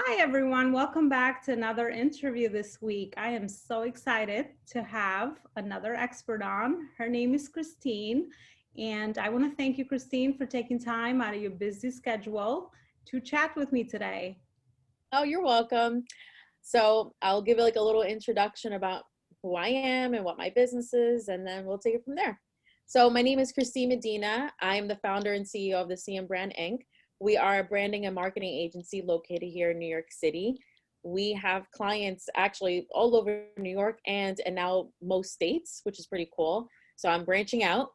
Hi, everyone. Welcome back to another interview this week. I am so excited to have another expert on. Her name is Christine, and I want to thank you, Christine, for taking time out of your busy schedule to chat with me today. Oh, you're welcome. So I'll give like a little introduction about who I am and what my business is, and then we'll take it from there. So my name is Christine Medina. I am the founder and CEO of the CM Brand Inc. We are a branding and marketing agency located here in New York City. We have clients actually all over New York and now most states, which is pretty cool. So I'm branching out.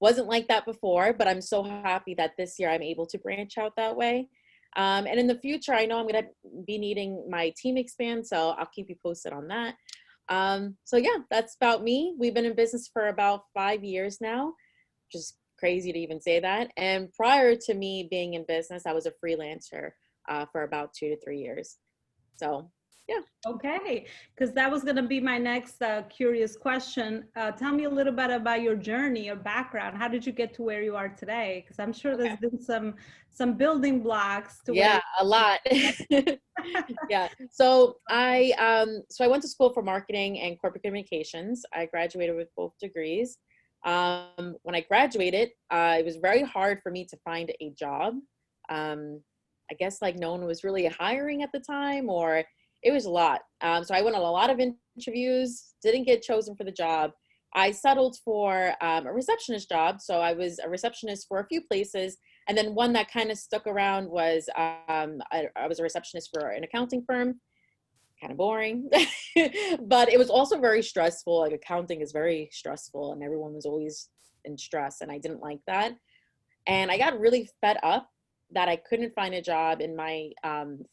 Wasn't like that before, but I'm so happy that this year I'm able to branch out that way. And in the future, I know I'm going to be needing my team expand, so I'll keep you posted on that. So yeah, that's about me. We've been in business for about 5 years now, which is crazy to even say that. And prior to me being in business, I was a freelancer for about 2 to 3 years. So yeah. Okay, because that was going to be my next curious question. Tell me a little bit about your journey, your background. How did you get to where you are today? Because I'm sure Okay. there's been some building blocks to where Yeah, a lot. Yeah. So I went to school for marketing and corporate communications. I graduated with both degrees. When I graduated, it was very hard for me to find a job. I guess like no one was really hiring at the time, or it was a lot. So I went on a lot of interviews, didn't get chosen for the job. I settled for a receptionist job. So I was a receptionist for a few places. And then one that kind of stuck around was I was a receptionist for an accounting firm. Kind of boring, but it was also very stressful. Like accounting is very stressful, and everyone was always in stress, and I didn't like that. And I got really fed up that I couldn't find a job in my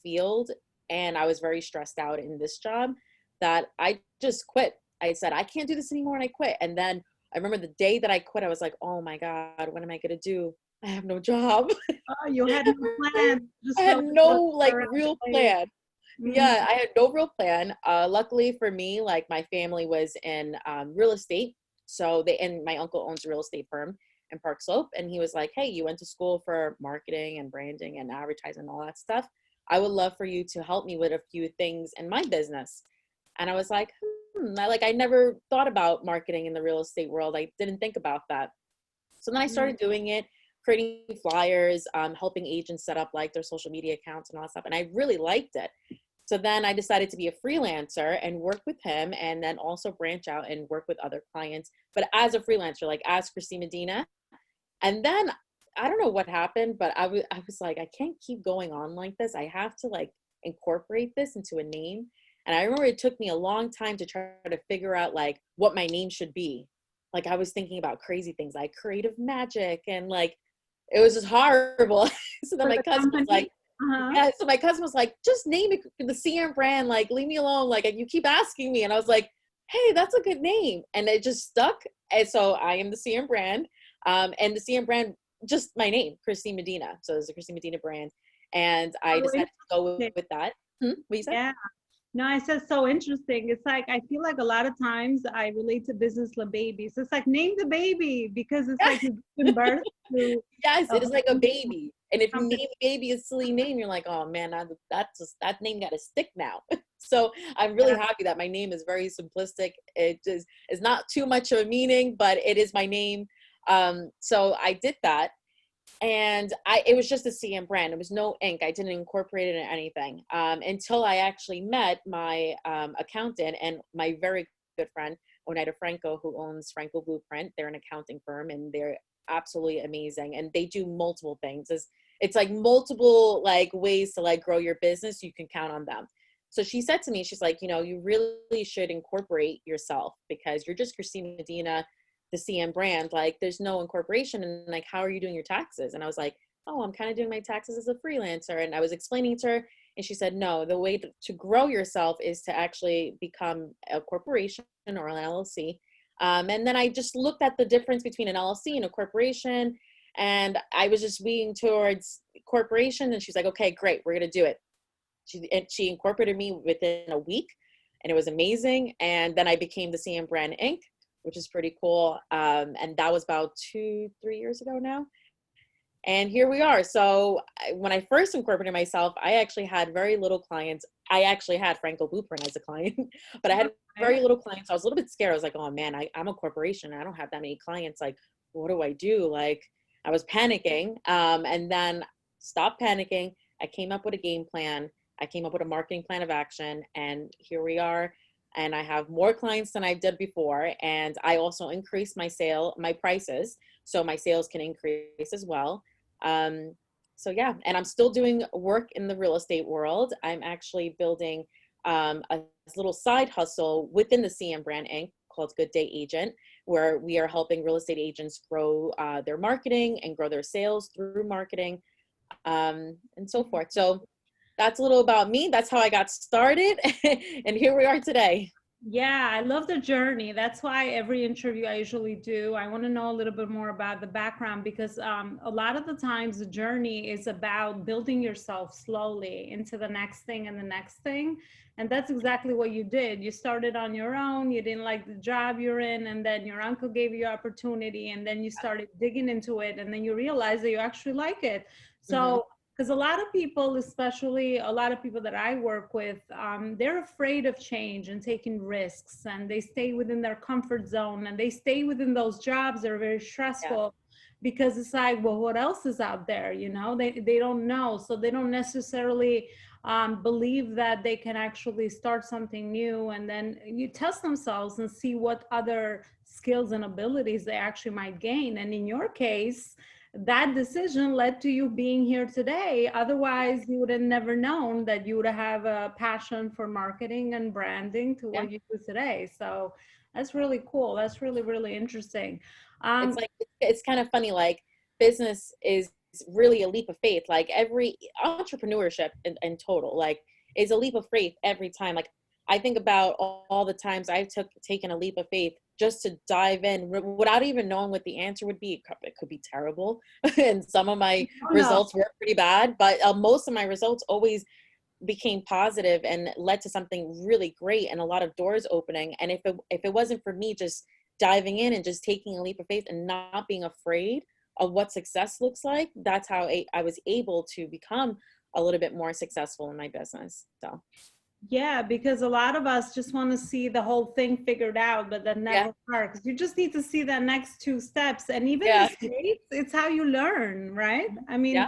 field, and I was very stressed out in this job that I just quit. I said I can't do this anymore, and I quit. And then I remember the day that I quit, I was like, "Oh my God, what am I gonna do? I have no job." Oh, you had no plan. I Just had felt like no you like were in real a place. plan. Mhm. Yeah, I had no real plan. Luckily for me, like my family was in real estate. So and my uncle owns a real estate firm in Park Slope. And he was like, hey, you went to school for marketing and branding and advertising and all that stuff. I would love for you to help me with a few things in my business. And I was like, I never thought about marketing in the real estate world. I didn't think about that. So then I Mm. started doing it, creating flyers, helping agents set up like their social media accounts and all that stuff. And I really liked it. So then I decided to be a freelancer and work with him, and then also branch out and work with other clients, but as a freelancer, like as Christine Medina. And then I don't know what happened, but I was like, I can't keep going on like this. I have to like incorporate this into a name. And I remember it took me a long time to try to figure out like what my name should be. Like I was thinking about crazy things like creative magic, and like it was just horrible. So then For my the cousin was company? like, Uh-huh. yeah, so my cousin was like, just name it the CM brand, like leave me alone. Like you keep asking me. And I was like, hey, that's a good name. And it just stuck. And so I am the CM brand. And the CM brand, just my name, Christine Medina. So it's a Christine Medina brand. And I So decided to go interesting. with that. What you said? Yeah. No, I said so interesting. It's like I feel like a lot of times I relate to business like babies. It's like name the baby because it's like you've given birth to Yes, a it is like a whole baby. And if you company. name a baby a silly name, you're like, oh man, that name got to stick now. So I'm really Yeah. happy that my name is very simplistic. It just is not too much of a meaning, but it is my name. So I did that, and it was just a CM brand. It was no ink. I didn't incorporate it in anything until I actually met my accountant and my very good friend Oneida Franco, who owns Franco Blueprint. They're an accounting firm, and they're absolutely amazing. And they do multiple things. It's like multiple like ways to like grow your business. You can count on them. So she said to me, she's like, you really should incorporate yourself because you're just Christina Medina, the CM brand. Like there's no incorporation, and like, how are you doing your taxes? And I was like, oh, I'm kind of doing my taxes as a freelancer. And I was explaining to her, and she said, no, the way to grow yourself is to actually become a corporation or an LLC. And then I just looked at the difference between an LLC and a corporation. And I was just leaning towards corporation. And she's like, okay, great, we're going to do it. She incorporated me within a week, and it was amazing. And then I became the CM Brand Inc., which is pretty cool. And that was about 2, 3 years ago now. And here we are. So when I first incorporated myself, I actually had very little clients. I actually had Franco Blueprint as a client, but I had Okay. very little clients. I was a little bit scared. I was like, oh man, I'm a corporation. I don't have that many clients. Like, what do I do? Like, I was panicking. And then stopped panicking. I came up with a game plan. I came up with a marketing plan of action. And here we are. And I have more clients than I did before. And I also increased my prices. So my sales can increase as well. Um, so yeah, and I'm still doing work in the real estate world. I'm actually building a little side hustle within the CM Brand Inc. called Good Day Agent, where we are helping real estate agents grow their marketing and grow their sales through marketing, and so forth. So that's a little about me. That's how I got started, and here we are today. Yeah, I love the journey. That's why every interview I usually do, I want to know a little bit more about the background because a lot of the times the journey is about building yourself slowly into the next thing and the next thing. And that's exactly what you did. You started on your own, you didn't like the job you're in, and then your uncle gave you opportunity, and then you started digging into it, and then you realized that you actually like it. Hmm. So because a lot of people, especially a lot of people that I work with, they're afraid of change and taking risks, and they stay within their comfort zone, and they stay within those jobs that are very Yeah, stressful because it's like, well, what else is out there? You know, they don't know, so they don't necessarily believe that they can actually start something new, and then you test themselves and see what other skills and abilities they actually might gain. And in your case, that decision led to you being here today. Otherwise, you would have never known that you would have a passion for marketing and branding to yeah. what you do today. So that's really cool. That's really, really interesting. It's Um, like it's kind of funny. Like business is really a leap of faith. Like every entrepreneurship in total, like is a leap of faith every time. Like I think about all the times I've taken a leap of faith just to dive in without even knowing what the answer would be. It could be terrible, and some of my oh no, results were pretty bad, but most of my results always became positive and led to something really great and a lot of doors opening. And if it wasn't for me just diving in and just taking a leap of faith and not being afraid of what success looks like, that's how I was able to become a little bit more successful in my business. So yeah, because a lot of us just want to see the whole thing figured out, but that yeah, never works. You just need to see that next two steps, and even yeah, mistakes, it's how you learn, right? I yeah, mean,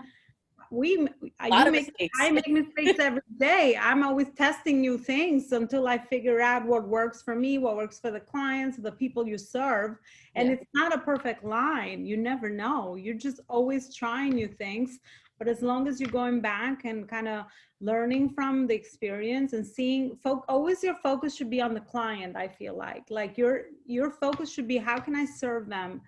we a lot you of make mistakes. I make mistakes every day. I'm always testing new things until I figure out what works for me, what works for the clients, the people you serve. And Yeah, it's not a perfect line. You never know. You're just always trying new things. But as long as you're going back and kind of learning from the experience and seeing, always your focus should be on the client. I feel like your focus should be, how can I serve them,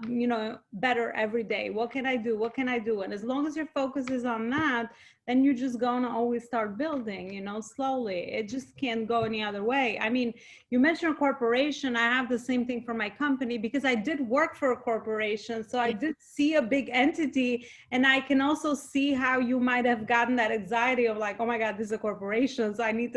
you know, better every day? What can I do? What can I do? And as long as your focus is on that, then you're just going to always start building, you know, slowly. It just can't go any other way. I mean, you mentioned a corporation. I have the same thing for my company because I did work for a corporation. So I did see a big entity, and I can also see how you might have gotten that anxiety of like, oh my God, this is a corporation. So yes. I need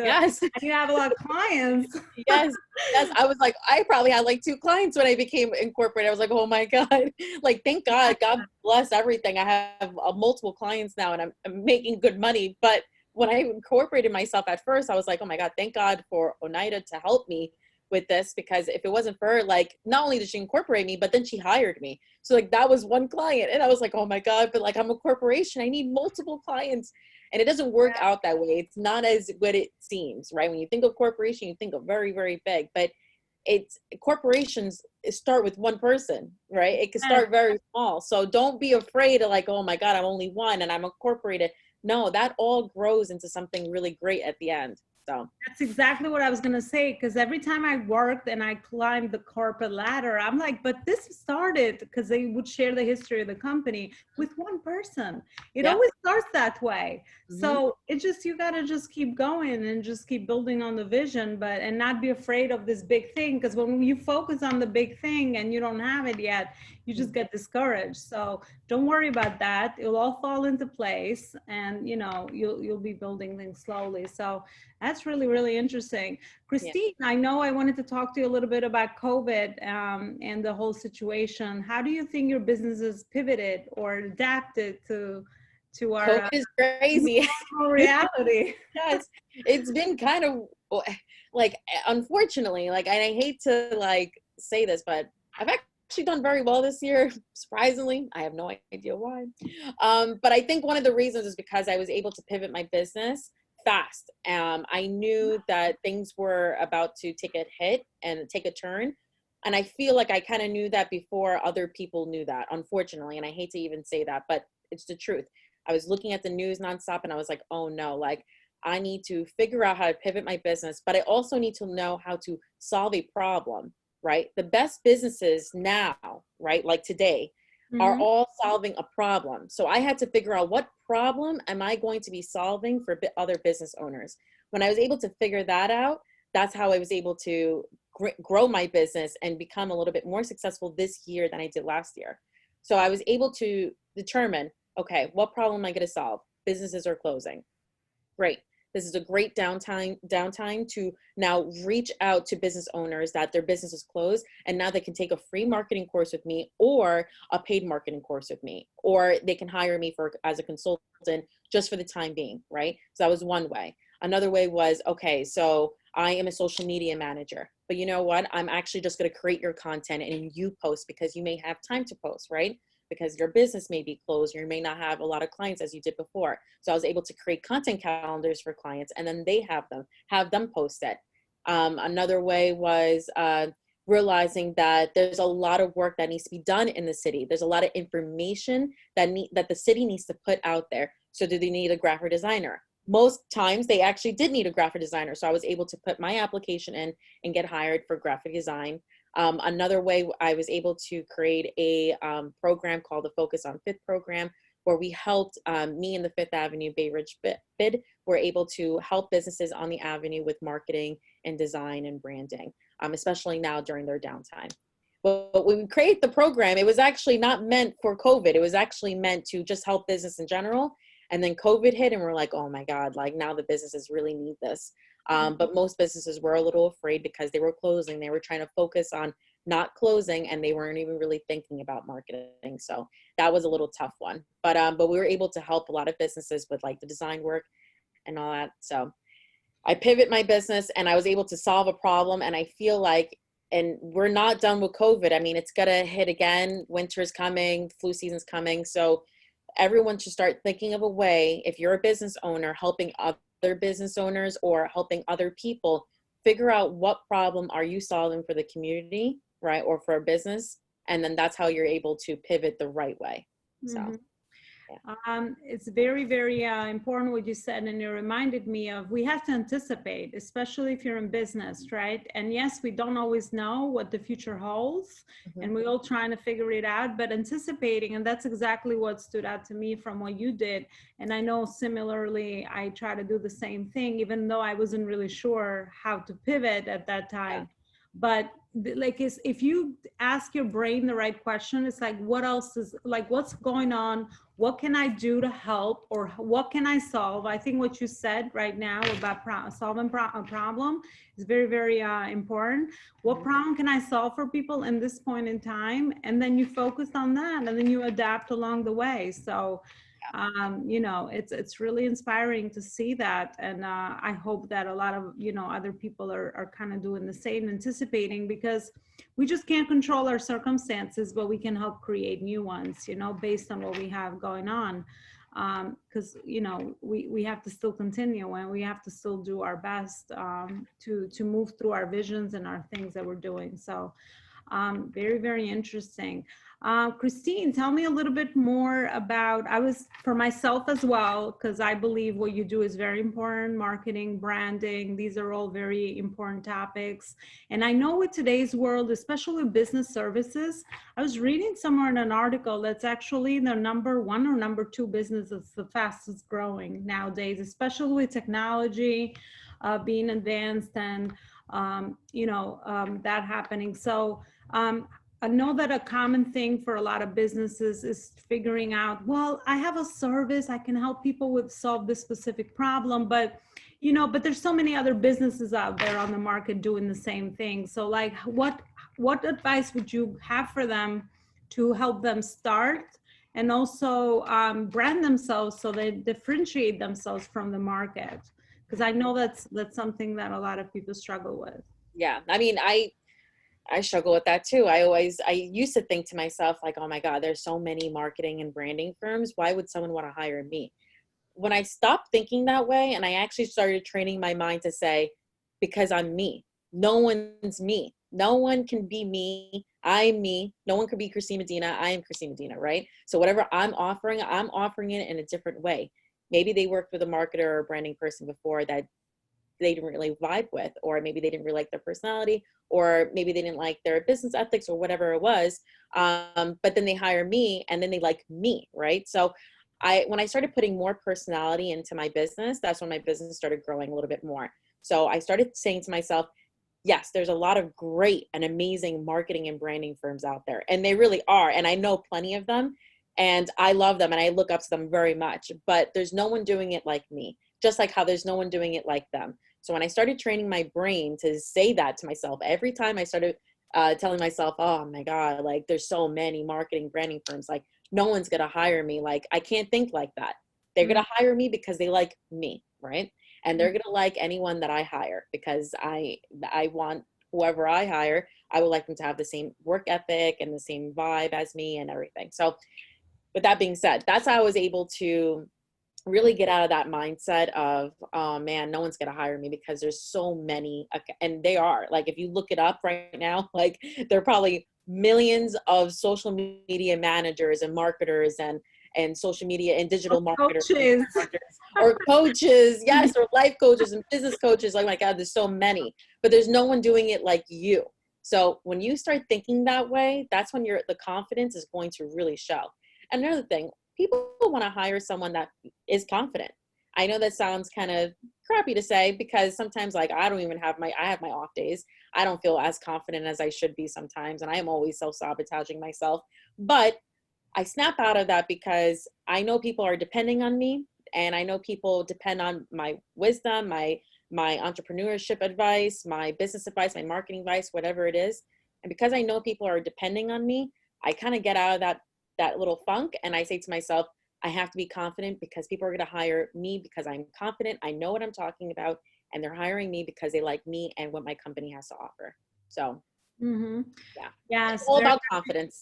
to have a lot of clients. Yes, yes. I was like, I probably had like two clients when I became incorporated. I was like, oh my God. Like, thank God. God bless everything. I have multiple clients now and I'm making good money. But when I incorporated myself at first, I was like, oh my God, thank God for Oneida to help me with this, because if it wasn't for her, like, not only did she incorporate me, but then she hired me. So like that was one client. And I was like, oh my God, but like I'm a corporation. I need multiple clients. And it doesn't work out that way. It's not as what it seems, right? When you think of corporation, you think of very, very big, but it's corporations start with one person, right? It can start very small. So don't be afraid of like, oh my God, I'm only one and I'm incorporated. No, that all grows into something really great at the end. So That's exactly what I was going to say. Because every time I worked and I climbed the corporate ladder, I'm like, but this started because they would share the history of the company with one person. It yeah. always starts that way. Mm-hmm. So it just, you got to just keep going and just keep building on the vision, but, and not be afraid of this big thing. Because when you focus on the big thing and you don't have it yet, you just get discouraged. So don't worry about that. It'll all fall into place, and you'll be building things slowly. So that's really, really interesting. Yeah. Christine, I know I wanted to talk to you a little bit about COVID, and the whole situation. How do you think your businesses pivoted or adapted to our COVID is crazy. normal reality? Yes, it's been kind of like, unfortunately, like, and I hate to like say this, but I've actually done very well this year, surprisingly. I have no idea why. But I think one of the reasons is because I was able to pivot my business fast. I knew that things were about to take a hit and take a turn. And I feel like I kind of knew that before other people knew that, unfortunately. And I hate to even say that, but it's the truth. I was looking at the news nonstop and I was like, oh no, like, I need to figure out how to pivot my business, but I also need to know how to solve a problem, right? The best businesses now, right, like today, are Mhm. all solving a problem. So I had to figure out, what problem am I going to be solving for other business owners? When I was able to figure that out, that's how I was able to grow my business and become a little bit more successful this year than I did last year. So I was able to determine, okay, what problem am I going to solve? Businesses are closing. Great. This is a great downtime to now reach out to business owners that their business is closed, and now they can take a free marketing course with me or a paid marketing course with me, or they can hire me for as a consultant just for the time being, right? So that was one way. Another way was, okay, so I am a social media manager, but you know what? I'm actually just going to create your content and you post because you may have time to post, right? Because your business may be closed, or you may not have a lot of clients as you did before. So I was able to create content calendars for clients, and then they have them post it. Another way was realizing that there's a lot of work that needs to be done in the city. There's a lot of information that the city needs to put out there. So do they need a graphic designer? Most times they actually did need a graphic designer. So I was able to put my application in and get hired for graphic design. Another way, I was able to create a program called the Focus on Fifth program, where we helped me and the Fifth Avenue Bay Ridge bid were able to help businesses on the avenue with marketing and design and branding, especially now during their downtime. But when we create the program, it was actually not meant for COVID. It was actually meant to just help business in general. And then COVID hit and we're like, oh my God, like now the businesses really need this. But most businesses were a little afraid because they were closing. They were trying to focus on not closing, and they weren't even really thinking about marketing. So that was a little tough one. But we were able to help a lot of businesses with like the design work and all that. So I pivot my business and I was able to solve a problem. And I feel like, and we're not done with COVID. I mean, it's gonna hit again. Winter's coming, flu season's coming. So everyone should start thinking of a way, if you're a business owner, helping other business owners or helping other people figure out what problem are you solving for the community, right? Or for a business. And then that's how you're able to pivot the right way. So, Mhm. yeah. It's very, very important what you said, and it reminded me of, we have to anticipate, especially if you're in business, right? And yes, we don't always know what the future holds, Mhm. and we're all trying to figure it out, but anticipating, and that's exactly what stood out to me from what you did. And I know similarly, I try to do the same thing, even though I wasn't really sure how to pivot at that Yeah. time. But like, is if you ask your brain the right question, it's like, what else is, like, what's going on, what can I do to help, or what can I solve? I think what you said right now about solving a problem is very, very important. What Mhm. problem can I solve for people in this point in time? And then you focus on that, and then you adapt along the way. So it's really inspiring to see that. And I hope that a lot of, other people are kind of doing the same, anticipating, because we just can't control our circumstances, but we can help create new ones, based on what we have going on. Because we have to still continue, and we have to still do our best to move through our visions and our things that we're doing. So very, very interesting. Christine, tell me a little bit more about, for myself as well, because I believe what you do is very important. Marketing, branding, these are all very important topics. And I know with today's world, especially with business services, I was reading somewhere in an article that's actually the number one or number two business that's the fastest growing nowadays, especially with technology being advanced and that happening. So I know that a common thing for a lot of businesses is figuring out, well, I have a service, I can help people with solve this specific problem, but but there's so many other businesses out there on the market doing the same thing. So like what advice would you have for them to help them start and also brand themselves so they differentiate themselves from the market? Because I know that's something that a lot of people struggle with. Yeah. I mean, I struggle with that too. I used to think to myself, like, oh my God, there's so many marketing and branding firms. Why would someone want to hire me? When I stopped thinking that way and I actually started training my mind to say, because I'm me, no one's me. No one can be me. I'm me. No one can be Christine Medina. I am Christine Medina, right? So whatever I'm offering it in a different way. Maybe they worked with a marketer or a branding person before that they didn't really vibe with, or maybe they didn't really like their personality, or maybe they didn't like their business ethics or whatever it was. But then they hire me and then they like me, right? So when I started putting more personality into my business, that's when my business started growing a little bit more. So I started saying to myself, yes, there's a lot of great and amazing marketing and branding firms out there. And they really are. And I know plenty of them and I love them and I look up to them very much, but there's no one doing it like me, just like how there's no one doing it like them. So when I started training my brain to say that to myself, every time I started telling myself, oh my God, like there's so many marketing branding firms, like no one's going to hire me. Like I can't think like that. They're going to hire me because they like me, right? And they're going to like anyone that I hire because I want whoever I hire, I would like them to have the same work ethic and the same vibe as me and everything. So with that being said, that's how I was able to really get out of that mindset of, oh man, no one's going to hire me because there's so many. And they are, like, if you look it up right now, like there are probably millions of social media managers and marketers and social media and digital marketers, Coaches. or coaches, yes, or life coaches and business coaches. Like, my God, there's so many, but there's no one doing it like you. So when you start thinking that way, that's when the confidence is going to really show. Another thing, people want to hire someone that is confident. I know that sounds kind of crappy to say because sometimes, like, I have my off days. I don't feel as confident as I should be sometimes. And I am always self-sabotaging myself, but I snap out of that because I know people are depending on me and I know people depend on my wisdom, my entrepreneurship advice, my business advice, my marketing advice, whatever it is. And because I know people are depending on me, I kind of get out of that little funk and I say to myself, I have to be confident because people are going to hire me because I'm confident. I know what I'm talking about and they're hiring me because they like me and what my company has to offer. So yeah, it's Yes, all about confidence.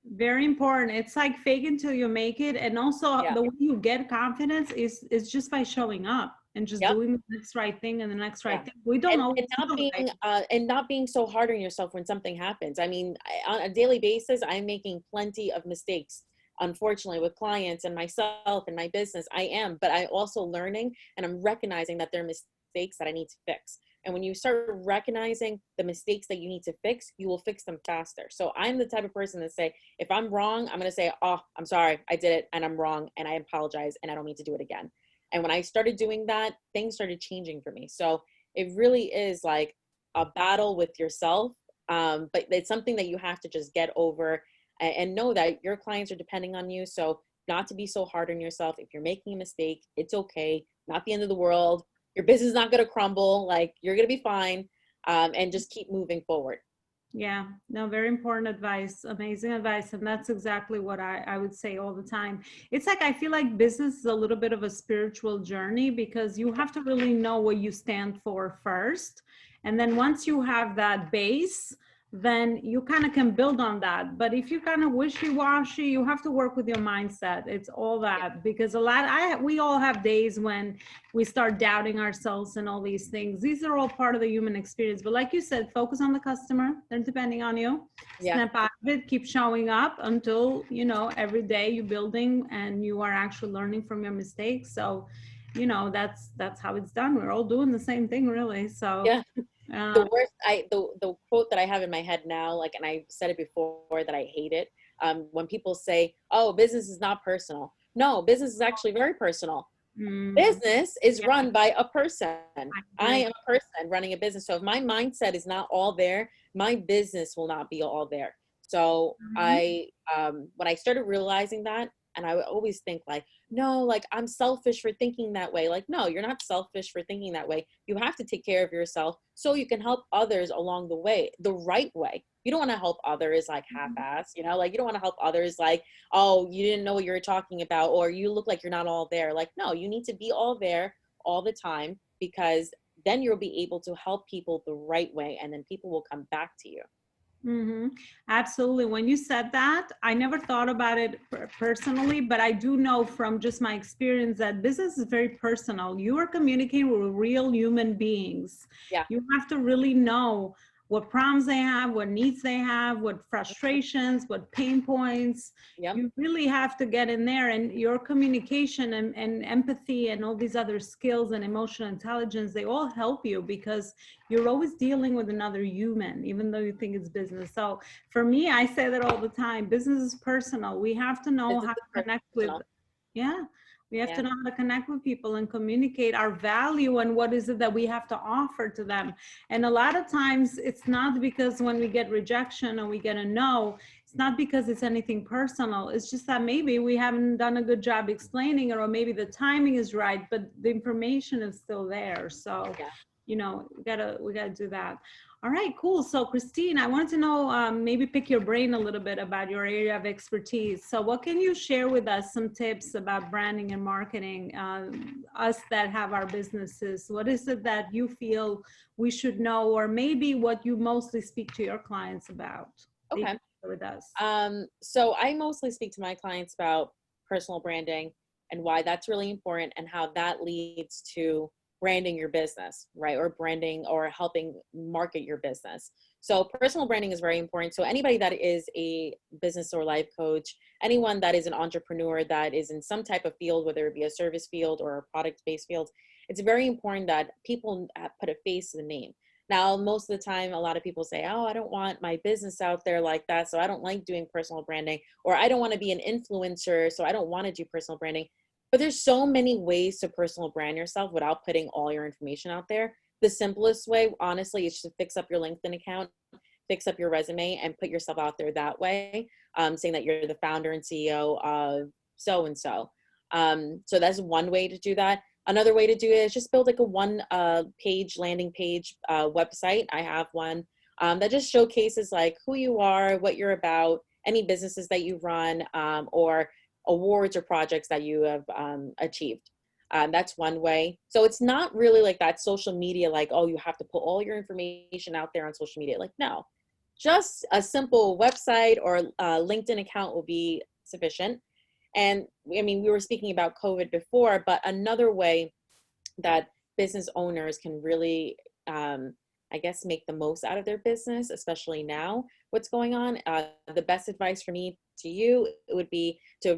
very important. It's like fake until you make it. And also Yeah. the way you get confidence is just by showing up and just Yep. doing the next right thing and the next right Yeah. thing. We don't always know, right? And not being so hard on yourself when something happens. I mean, on a daily basis, I'm making plenty of mistakes, unfortunately, with clients and myself and my business. I am, but I'm also learning and I'm recognizing that there are mistakes that I need to fix. And when you start recognizing the mistakes that you need to fix, you will fix them faster. So I'm the type of person that say, if I'm wrong, I'm going to say, oh, I'm sorry, I did it and I'm wrong and I apologize and I don't need to do it again. And when I started doing that, things started changing for me. So it really is like a battle with yourself. But it's something that you have to just get over and know that your clients are depending on you. So not to be so hard on yourself. If you're making a mistake, it's okay. Not the end of the world. Your business is not going to crumble. Like, you're going to be fine. And just keep moving forward. Yeah, no, very important advice, amazing advice. And that's exactly what I would say all the time. It's like, I feel like business is a little bit of a spiritual journey because you have to really know what you stand for first. And then once you have that base, then you kind of can build on that. But if you kind of wishy-washy, you have to work with your mindset. It's all that because we all have days when we start doubting ourselves and all these things. These are all part of the human experience. But like you said, focus on the customer. They're depending on you. Yeah. Snap out of it, keep showing up until, every day you're building and you are actually learning from your mistakes. So, that's how it's done. We're all doing the same thing, really. So, Yeah. The quote that I have in my head now, like, and I said it before that I hate it. When people say, oh, business is not personal. No, business is actually very personal. Business is run by a person. I am a person running a business. So if my mindset is not all there, my business will not be all there. So Mhm. when I started realizing that, and I would always think like, no, like I'm selfish for thinking that way. Like, no, you're not selfish for thinking that way. You have to take care of yourself so you can help others along the way, the right way. You don't want to help others like half-ass, like you don't want to help others like, oh, you didn't know what you were talking about, or you look like you're not all there. Like, no, you need to be all there all the time, because then you'll be able to help people the right way, and then people will come back to you. Mm-hmm. Absolutely. When you said that, I never thought about it personally, but I do know from just my experience that business is very personal. You are communicating with real human beings. Yeah. You have to really know what problems they have, what needs they have, what frustrations, what pain points. Yep. You really have to get in there, and your communication and empathy and all these other skills and emotional intelligence, they all help you because you're always dealing with another human, even though you think it's business. So for me, I say that all the time. Business is personal. We have to know Business how is to connect with, personal. yeah, we have to Yeah. know how to connect with people and communicate our value and what is it that we have to offer to them. And a lot of times it's not because when we get rejection or we get a no, it's not because it's anything personal. It's just that maybe we haven't done a good job explaining it, or maybe the timing is right, but the information is still there. So Yeah. we gotta do that. All right, cool. So Christine, I wanted to know, maybe pick your brain a little bit about your area of expertise. So what can you share with us, some tips about branding and marketing, us that have our businesses? What is it that you feel we should know, or maybe what you mostly speak to your clients about that you Okay. can share with us? So I mostly speak to my clients about personal branding and why that's really important, and how that leads to branding your business, right? Or branding or helping market your business. So personal branding is very important. So anybody that is a business or life coach, anyone that is an entrepreneur that is in some type of field, whether it be a service field or a product-based field, it's very important that people put a face to the name. Now, most of the time, a lot of people say, oh, I don't want my business out there like that, so I don't like doing personal branding, or I don't want to be an influencer, so I don't want to do personal branding. But there's so many ways to personal brand yourself without putting all your information out there. The simplest way, honestly, is to fix up your LinkedIn account, fix up your resume, and put yourself out there that way, saying that you're the founder and CEO of so-and-so. So that's one way to do that. Another way to do it is just build like a one page landing page website. I have one that just showcases like who you are, what you're about, any businesses that you run, or awards or projects that you have achieved. That's one way. So it's not really like that social media, like, oh, you have to put all your information out there on social media. Like, no, just a simple website or LinkedIn account will be sufficient. And I mean, we were speaking about COVID before, but another way that business owners can really, I guess, make the most out of their business, especially now, what's going on. The best advice for me to you would be to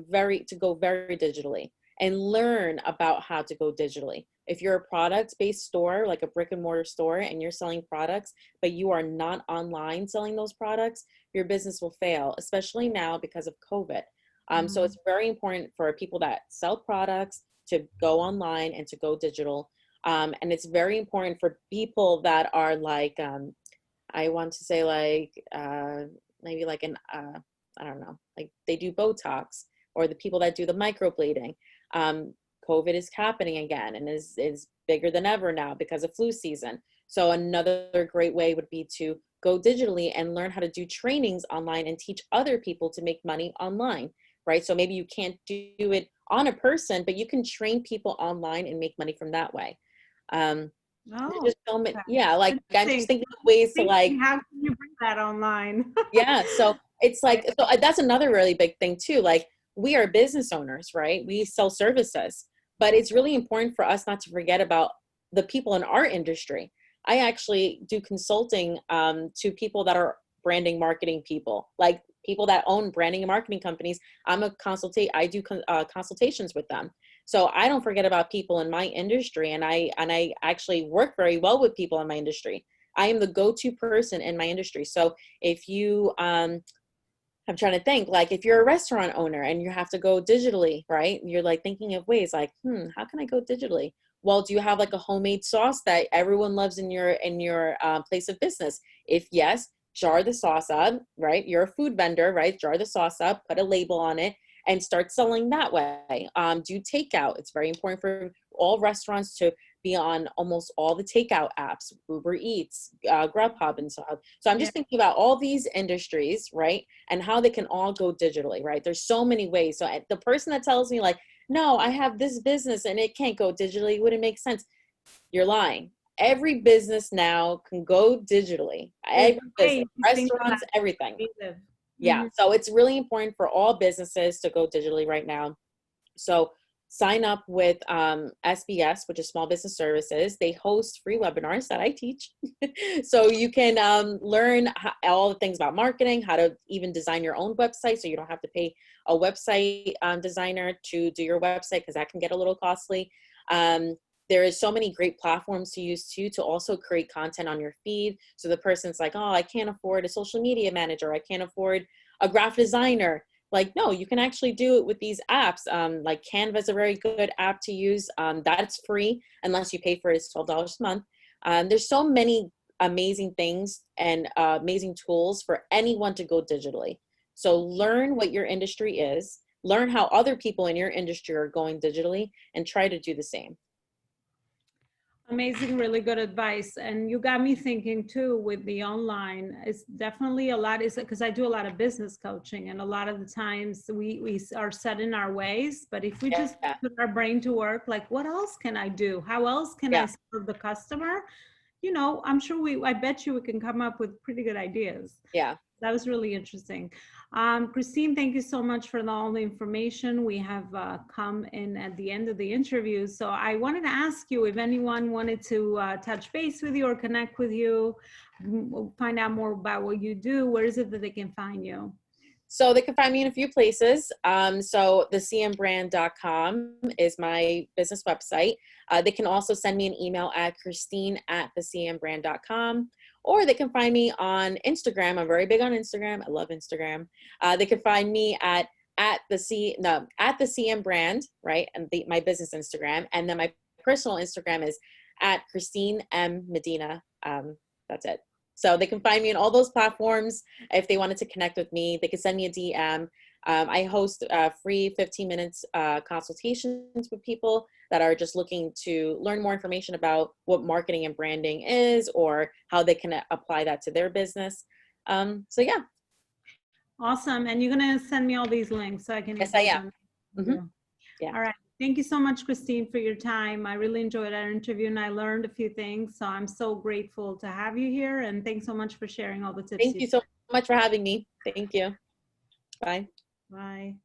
go very digitally and learn about how to go digitally. If you're a product-based store, like a brick and mortar store, and you're selling products, but you are not online selling those products, your business will fail, especially now because of COVID. So Mhm. it's very important for people that sell products to go online and to go digital. And it's very important for people that are like, I want to say like, maybe like I don't know, like they do Botox, or the people that do the microblading. Um, COVID is happening again and is bigger than ever now because of flu season. So another great way would be to go digitally and learn how to do trainings online and teach other people to make money online, right? So maybe you can't do it on a person, but you can train people online and make money from that way. There's Oh, just so many, okay. yeah, like I'm just Interesting. thinking of ways to like, How can you bring that online? yeah. So it's Right. like, so that's another really big thing too. Like we are business owners, right? We sell services, but it's really important for us not to forget about the people in our industry. I actually do consulting to people that are branding marketing people, like people that own branding and marketing companies. I do consultations with them. So I don't forget about people in my industry, and I actually work very well with people in my industry. I am the go-to person in my industry. So if you I'm trying to think, like if you're a restaurant owner and you have to go digitally, right? You're like thinking of ways like, how can I go digitally? Well, do you have like a homemade sauce that everyone loves in your place of business? If yes, jar the sauce up, right? You're a food vendor, right? Jar the sauce up, put a label on it, and start selling that way. Do takeout. It's very important for all restaurants to be on almost all the takeout apps, Uber Eats, Grubhub, and so on. So I'm Yeah. just thinking about all these industries, right? And how they can all go digitally, right? There's so many ways. So the person that tells me like, no, I have this business and it can't go digitally, wouldn't make sense. You're lying. Every business now can go digitally. There's Every a way business, you think of restaurants, that everything. creative. Yeah. So it's really important for all businesses to go digitally right now. So sign up with SBS, which is Small Business Services. They host free webinars that I teach. So you can learn all the things about marketing, how to even design your own website so you don't have to pay a website designer to do your website, because that can get a little costly. There is so many great platforms to use too, to also create content on your feed. So the person's like, oh, I can't afford a social media manager. I can't afford a graphic designer. Like, no, you can actually do it with these apps. Like Canva is a very good app to use. That's free unless you pay for it. It's $12 a month. There's so many amazing things and amazing tools for anyone to go digitally. So learn what your industry is, learn how other people in your industry are going digitally, and try to do the same. Amazing, really good advice. And you got me thinking too with the online. It's definitely a lot, is because I do a lot of business coaching, and a lot of the times we are set in our ways. But if we just Yeah. put our brain to work, like what else can I do? How else can I Yeah. serve the customer? I'm sure I bet you we can come up with pretty good ideas. Yeah. That was really interesting. Christine, thank you so much for all the information. We have come in at the end of the interview. So I wanted to ask you if anyone wanted to touch base with you or connect with you, find out more about what you do. Where is it that they can find you? So they can find me in a few places. So thecmbrand.com is my business website. They can also send me an email at christine@thecmbrand.com, or they can find me on Instagram. I'm very big on Instagram. I love Instagram. They can find me at the CM brand, right? And my business Instagram. And then my personal Instagram is at Christine M. Medina. That's it. So they can find me on all those platforms. If they wanted to connect with me, they can send me a DM. I host free 15 minutes consultations with people that are just looking to learn more information about what marketing and branding is, or how they can apply that to their business. So yeah. Awesome. And you're going to send me all these links so I can Yes, I include am. them. Mm-hmm. Yeah. All right. Thank you so much, Christine, for your time. I really enjoyed our interview and I learned a few things. So I'm so grateful to have you here. And thanks so much for sharing all the tips. Thank you so much for having me. Thank you. Bye. Bye.